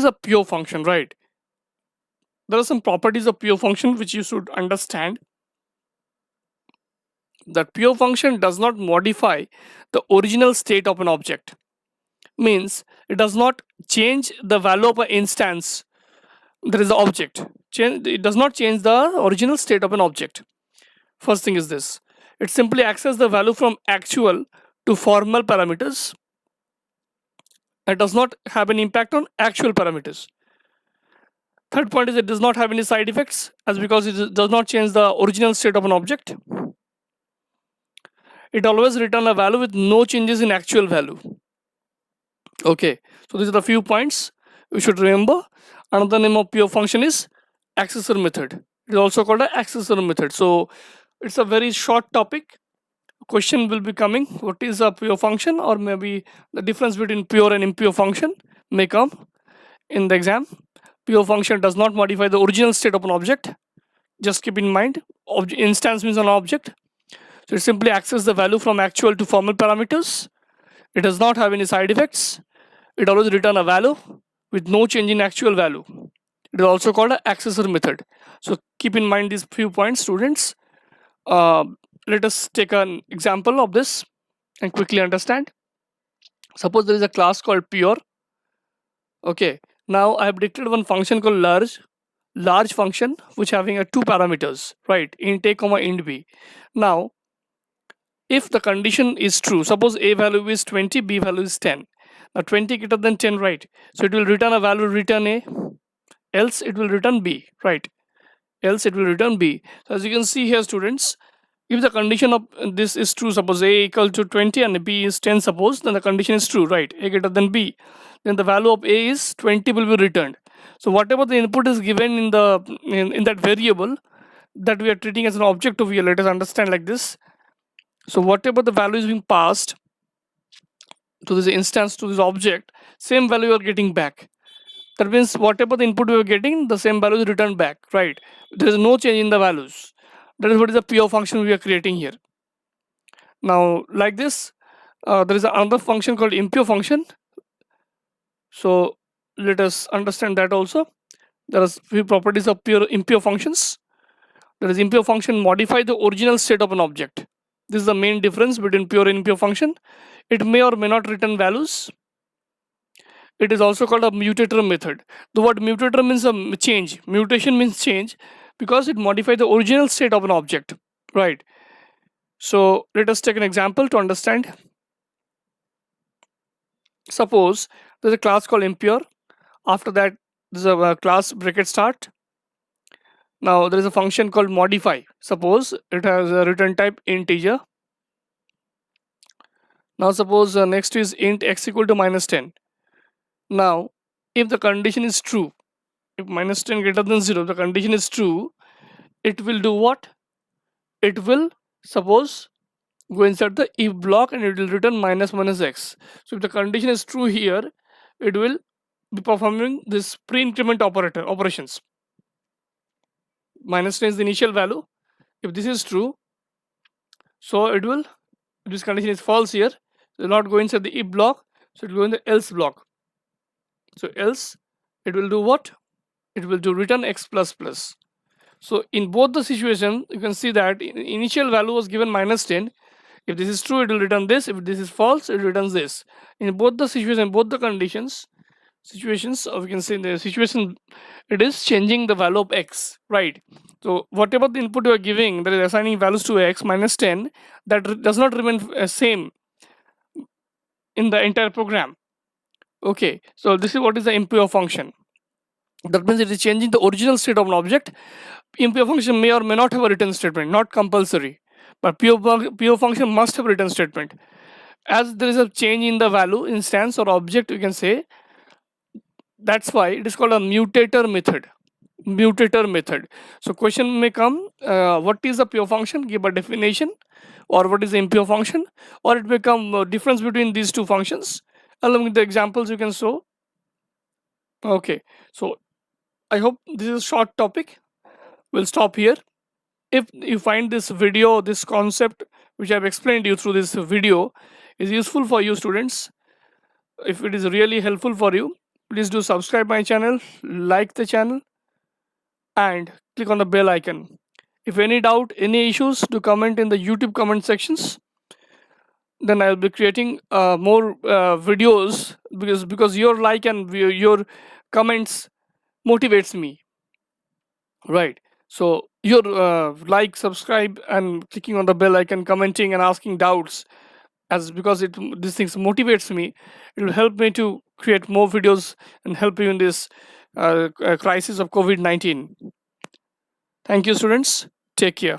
is a pure function, right? There are some properties of pure function which you should understand. That pure function does not modify the original state of an object. Means it does not change the value of an instance. There is the object. It does not change the original state of an object. First thing is this. It simply accesses the value from actual to formal parameters. It does not have an impact on actual parameters. Third point is it does not have any side effects, as because it does not change the original state of an object. It always returns a value with no changes in actual value. Okay, so these are the few points we should remember. Another name of pure function is accessor method. It is also called an accessor method. So it's a very short topic. Question will be coming. What is a pure function, or maybe the difference between pure and impure function may come in the exam. Pure function does not modify the original state of an object. Just keep in mind, instance means an object. So it simply accesses the value from actual to formal parameters. It does not have any side effects. It always returns a value with no change in actual value. It is also called an accessor method. So keep in mind these few points, students. Let us take an example of this and quickly understand. Suppose there is a class called pure. Okay, now I have declared one function called large function, which having a two parameters, right? Int a comma int b. Now if the condition is true, suppose a value is 20, b value is 10. Now 20 greater than 10, right? So it will return a value, return a, else it will return b, right? Else it will return b. So as you can see here, students, if the condition of this is true, suppose a equal to 20 and b is 10, suppose, then the condition is true, right? A greater than b, then the value of a is 20 will be returned. So whatever the input is given in the in that variable that we are treating as an object over here, let us understand like this. So whatever the value is being passed to this instance, to this object, same value you are getting back. That means whatever the input we are getting, the same value is returned back, right? There is no change in the values. That is what is the pure function we are creating here. Now like this, there is another function called impure function. So let us understand that also. There are few properties of impure functions. There is impure function modify the original state of an object. This is the main difference between pure and impure function. It may or may not return values. It is also called a mutator method. The word mutator means a change. Mutation means change because it modifies the original state of an object, right? So let us take an example to understand. Suppose there's a class called impure. After that, there's a class bracket start. Now there is a function called modify. Suppose it has a return type integer. Now suppose next is int x equal to -10. Now if the condition is true, if -10 greater than 0, the condition is true, it will do what? It will, suppose, go inside the if block and it will return -x. So if the condition is true here, it will be performing this pre-increment operations. -10 is the initial value. If this is true, so it will, if this condition is false here, it will not go inside the if block, so it will go in the else block. So else it will do what? It will do return x plus plus. So in both the situation, you can see that initial value was given -10. If this is true, it will return this. If this is false, it returns this. In both the situation, both the situations, or we can say in the situation, it is changing the value of x, right? So whatever the input you are giving, that is assigning values to x -10, that does not remain same in the entire program. Okay, so this is what is the impure function. That means it is changing the original state of an object. Impure function may or may not have a return statement, not compulsory, but pure function must have a return statement. As there is a change in the value, instance or object, you can say, that's why it is called a mutator method. So question may come, what is a pure function? Give a definition. Or what is the impure function? Or it may come difference between these two functions. Along with the examples you can show. Okay, so I hope this is a short topic. We'll stop here. If you find this video, this concept which I have explained to you through this video is useful for you students, if it is really helpful for you, please do subscribe my channel, like the channel, and click on the bell icon. If any doubt, any issues, do comment in the YouTube comment sections. Then I'll be creating more videos, because your like and your comments motivates me, right? So your like, subscribe, and clicking on the bell icon, commenting and asking doubts, as because it these things motivates me. It will help me to create more videos and help you in this crisis of COVID-19. Thank you, students. Take care.